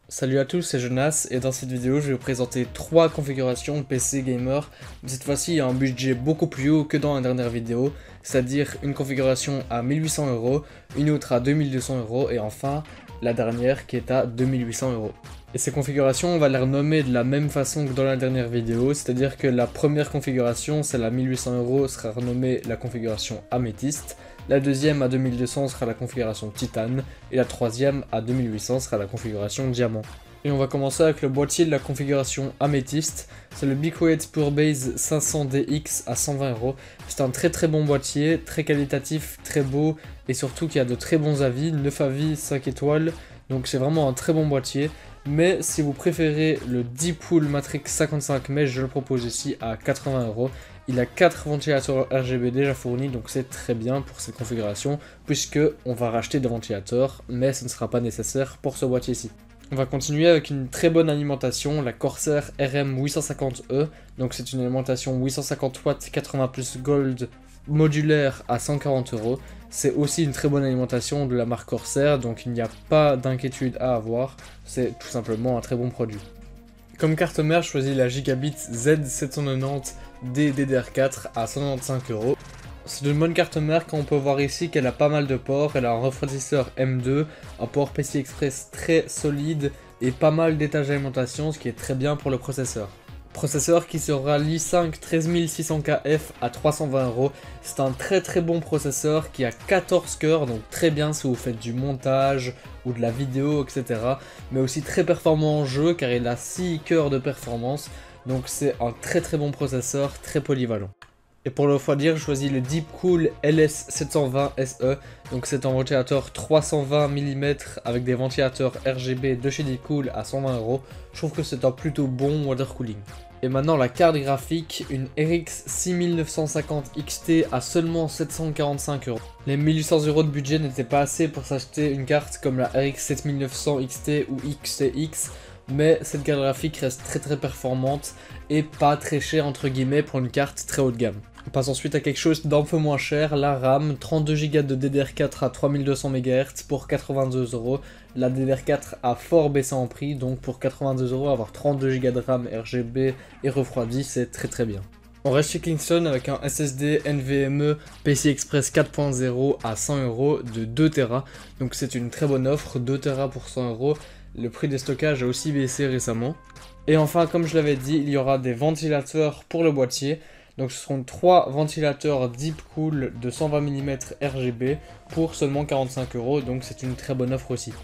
Salut à tous, c'est Jonas et dans cette vidéo je vais vous présenter 3 configurations de PC gamer. Cette fois-ci il y a un budget beaucoup plus haut que dans la dernière vidéo, c'est-à-dire une configuration à 1800€, une autre à 2200€ et enfin la dernière qui est à 2800€. Et ces configurations on va les renommer de la même façon que dans la dernière vidéo, c'est-à-dire que la première configuration, celle à 1800€, sera renommée la configuration améthyste. La deuxième à 2200 sera la configuration titane, et la troisième à 2800 sera la configuration diamant. Et on va commencer avec le boîtier de la configuration améthyste, c'est le Bicrate PureBase 500DX à 120€. C'est un très bon boîtier, très qualitatif, très beau, et surtout qui a de très bons avis, 9 avis, 5 étoiles, donc c'est vraiment un très bon boîtier. Mais si vous préférez le Deepcool Matrix 55 Mesh, je le propose ici à 80€. Il a 4 ventilateurs RGB déjà fournis, donc c'est très bien pour cette configuration, puisque on va racheter des ventilateurs, mais ce ne sera pas nécessaire pour ce boîtier-ci. On va continuer avec une très bonne alimentation, la Corsair RM850E, donc c'est une alimentation 850 watts 80 plus Gold modulaire à 140€. C'est aussi une très bonne alimentation de la marque Corsair, donc il n'y a pas d'inquiétude à avoir, c'est tout simplement un très bon produit. Comme carte mère, je choisis la Gigabit Z790D DDR4 à 195€. C'est une bonne carte mère quand on peut voir ici qu'elle a pas mal de ports, elle a un refroidisseur M2, un port PCI Express très solide et pas mal d'étages d'alimentation, ce qui est très bien pour le processeur. Processeur qui sera l'i5 13600KF à 320€. C'est un très bon processeur qui a 14 cœurs, donc très bien si vous faites du montage ou de la vidéo, etc. Mais aussi très performant en jeu car il a 6 cœurs de performance. Donc c'est un très bon processeur, très polyvalent. Et pour le refroidir, je choisis le Deepcool LS720SE. Donc c'est un ventilateur 320 mm avec des ventilateurs RGB de chez Deepcool à 120€. Je trouve que c'est un plutôt bon water cooling. Et maintenant la carte graphique, une RX 6950 XT à seulement 745€. Les 1800€ de budget n'étaient pas assez pour s'acheter une carte comme la RX 7900 XT ou XTX, mais cette carte graphique reste très performante et pas très chère entre guillemets pour une carte très haut de gamme. On passe ensuite à quelque chose d'un peu moins cher, la RAM, 32Go de DDR4 à 3200 MHz pour 82€. La DDR4 a fort baissé en prix, donc pour 82€, avoir 32Go de RAM RGB et refroidi, c'est très bien. On reste chez Kingston avec un SSD NVMe PCI Express 4.0 à 100€ de 2TB. Donc c'est une très bonne offre, 2TB pour 100€. Le prix des stockages a aussi baissé récemment. Et enfin, comme je l'avais dit, il y aura des ventilateurs pour le boîtier. Donc ce seront 3 ventilateurs Deepcool de 120 mm RGB pour seulement 45€, donc c'est une très bonne offre aussi.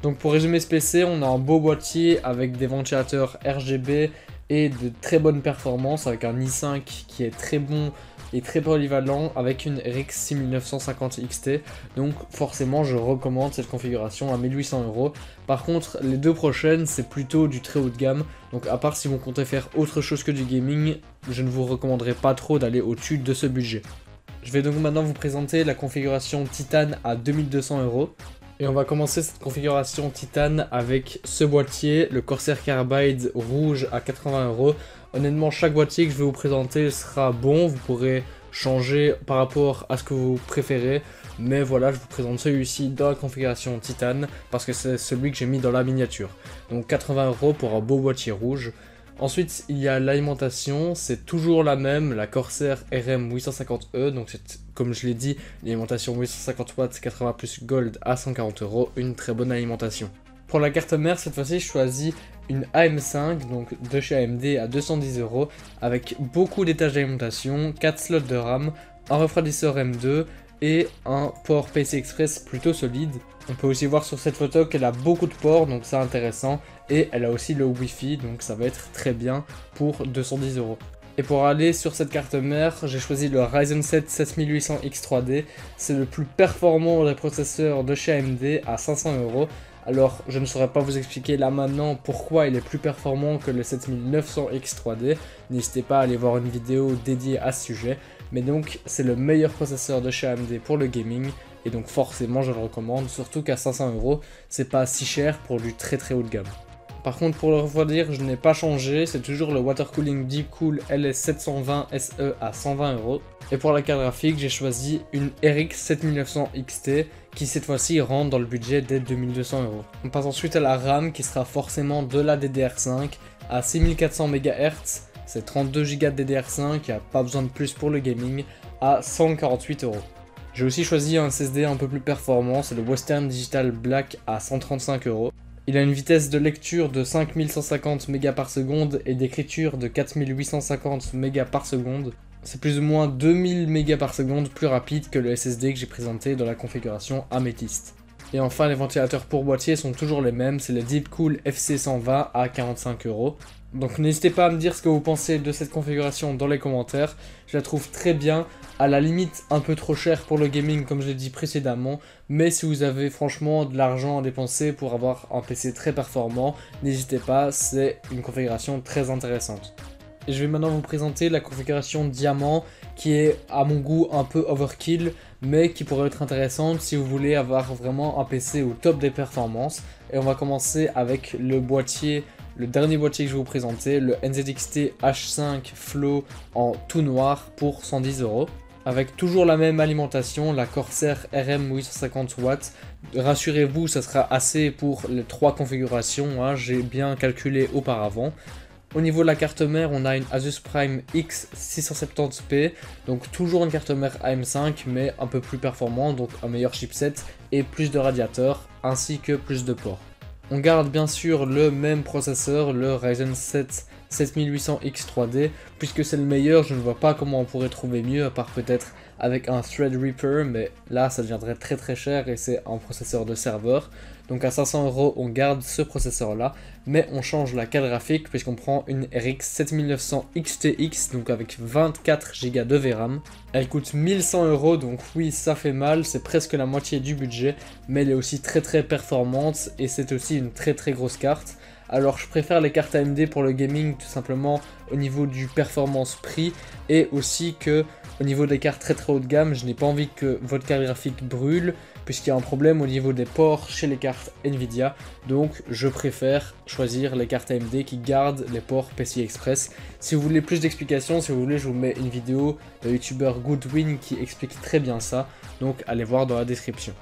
Donc pour résumer ce PC, on a un beau boîtier avec des ventilateurs RGB et de très bonnes performances avec un i5 qui est très bon et très polyvalent avec une RX 6950 XT, donc forcément je recommande cette configuration à 1800€. Par contre les deux prochaines c'est plutôt du très haut de gamme, donc à part si vous comptez faire autre chose que du gaming, je ne vous recommanderais pas trop d'aller au-dessus de ce budget. Je vais donc maintenant vous présenter la configuration Titane à 2200€. Et on va commencer cette configuration Titane avec ce boîtier, le Corsair Carbide rouge à 80€. Honnêtement, chaque boîtier que je vais vous présenter sera bon, vous pourrez changer par rapport à ce que vous préférez. Mais voilà, je vous présente celui-ci dans la configuration Titane parce que c'est celui que j'ai mis dans la miniature. Donc 80€ pour un beau boîtier rouge. Ensuite, il y a l'alimentation, c'est toujours la même, la Corsair RM850E, donc c'est, comme je l'ai dit, l'alimentation 850 watts 80 plus Gold à 140€, une très bonne alimentation. Pour la carte mère, cette fois-ci, je choisis une AM5, donc de chez AMD à 210€, avec beaucoup d'étages d'alimentation, 4 slots de RAM, un refroidisseur M2 et un port PCI Express plutôt solide. On peut aussi voir sur cette photo qu'elle a beaucoup de ports, donc c'est intéressant, et elle a aussi le Wi-Fi, donc ça va être très bien pour 210€. Et pour aller sur cette carte mère, j'ai choisi le Ryzen 7 7800X3D, c'est le plus performant des processeurs de chez AMD à 500€. Alors je ne saurais pas vous expliquer là maintenant pourquoi il est plus performant que le 7900X3D, n'hésitez pas à aller voir une vidéo dédiée à ce sujet, mais donc c'est le meilleur processeur de chez AMD pour le gaming, et donc forcément je le recommande, surtout qu'à 500€, c'est pas si cher pour du très haut de gamme. Par contre, pour le refroidir, je n'ai pas changé, c'est toujours le Water Cooling Deepcool LS720 SE à 120 €. Et pour la carte graphique, j'ai choisi une RX 7900 XT qui cette fois-ci rentre dans le budget des 2200 €. On passe ensuite à la RAM qui sera forcément de la DDR5 à 6400 MHz, c'est 32 Go de DDR5, il n'y a pas besoin de plus pour le gaming, à 148 €. J'ai aussi choisi un SSD un peu plus performant, c'est le Western Digital Black à 135 €. Il a une vitesse de lecture de 5150 MB/s et d'écriture de 4850 MB/s. C'est plus ou moins 2000 MB/s plus rapide que le SSD que j'ai présenté dans la configuration améthyste. Et enfin, les ventilateurs pour boîtier sont toujours les mêmes, c'est le Deepcool FC120 à 45 €. Donc n'hésitez pas à me dire ce que vous pensez de cette configuration dans les commentaires, je la trouve très bien, à la limite un peu trop cher pour le gaming comme je l'ai dit précédemment, mais si vous avez franchement de l'argent à dépenser pour avoir un PC très performant, n'hésitez pas, c'est une configuration très intéressante. Et je vais maintenant vous présenter la configuration diamant qui est à mon goût un peu overkill mais qui pourrait être intéressante si vous voulez avoir vraiment un PC au top des performances. Et on va commencer avec le boîtier, le dernier boîtier que je vais vous présenter, le NZXT H5 Flow en tout noir pour 110 €. Avec toujours la même alimentation, la Corsair RM 850W. Rassurez-vous, ça sera assez pour les 3 configurations, hein, j'ai bien calculé auparavant. Au niveau de la carte mère, on a une Asus Prime X670p, donc toujours une carte mère AM5 mais un peu plus performante, donc un meilleur chipset et plus de radiateurs ainsi que plus de ports. On garde bien sûr le même processeur, le Ryzen 7 7800X 3D, puisque c'est le meilleur, je ne vois pas comment on pourrait trouver mieux à part peut-être avec un Threadripper, mais là ça deviendrait très très cher et c'est un processeur de serveur. Donc à 500 € on garde ce processeur là, mais on change la carte graphique puisqu'on prend une RX 7900 XTX, donc avec 24 Go de VRAM. Elle coûte 1100 €, donc oui ça fait mal, c'est presque la moitié du budget, mais elle est aussi très très performante et c'est aussi une très très grosse carte. Alors je préfère les cartes AMD pour le gaming tout simplement au niveau du performance prix et aussi que au niveau des cartes très haut de gamme, je n'ai pas envie que votre carte graphique brûle puisqu'il y a un problème au niveau des ports chez les cartes Nvidia, donc je préfère choisir les cartes AMD qui gardent les ports PCI Express. Si vous voulez plus d'explications, si vous voulez, je vous mets une vidéo de youtubeur Goodwin qui explique très bien ça, donc allez voir dans la description.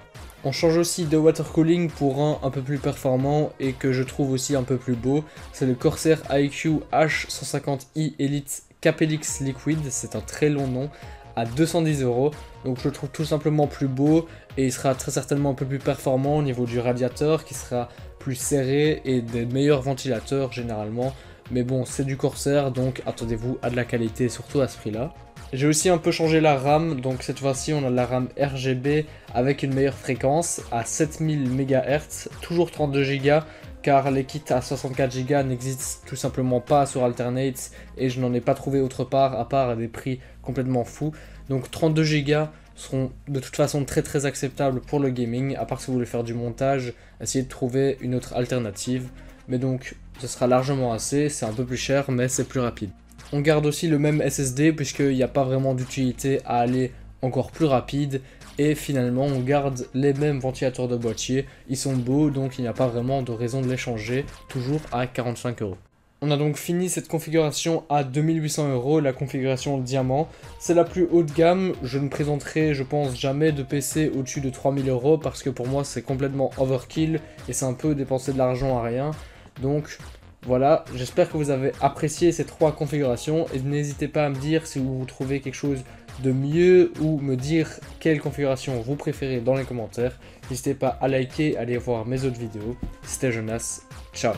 On change aussi de water cooling pour un peu plus performant et que je trouve aussi un peu plus beau. C'est le Corsair iQ H150i Elite Capelix Liquid, c'est un très long nom, à 210 €. Donc je le trouve tout simplement plus beau et il sera très certainement un peu plus performant au niveau du radiateur qui sera plus serré et des meilleurs ventilateurs généralement. Mais bon, c'est du Corsair, donc attendez-vous à de la qualité, surtout à ce prix-là. J'ai aussi un peu changé la RAM, donc cette fois-ci on a la RAM RGB avec une meilleure fréquence à 7000 MHz, toujours 32 Go, car les kits à 64 Go n'existent tout simplement pas sur Alternate et je n'en ai pas trouvé autre part à part à des prix complètement fous. Donc 32 Go seront de toute façon très très acceptables pour le gaming, à part si vous voulez faire du montage, essayez de trouver une autre alternative. Mais donc ce sera largement assez, c'est un peu plus cher mais c'est plus rapide. On garde aussi le même SSD puisqu'il n'y a pas vraiment d'utilité à aller encore plus rapide. Et finalement on garde les mêmes ventilateurs de boîtier, ils sont beaux donc il n'y a pas vraiment de raison de les changer, toujours à 45 €. On a donc fini cette configuration à 2800 €, la configuration diamant. C'est la plus haut de gamme, je ne présenterai je pense jamais de PC au-dessus de 3000 € parce que pour moi c'est complètement overkill et c'est un peu dépenser de l'argent à rien. Donc voilà, j'espère que vous avez apprécié ces 3 configurations et n'hésitez pas à me dire si vous trouvez quelque chose de mieux ou me dire quelle configuration vous préférez dans les commentaires. N'hésitez pas à liker, à aller voir mes autres vidéos. C'était Jonas, ciao.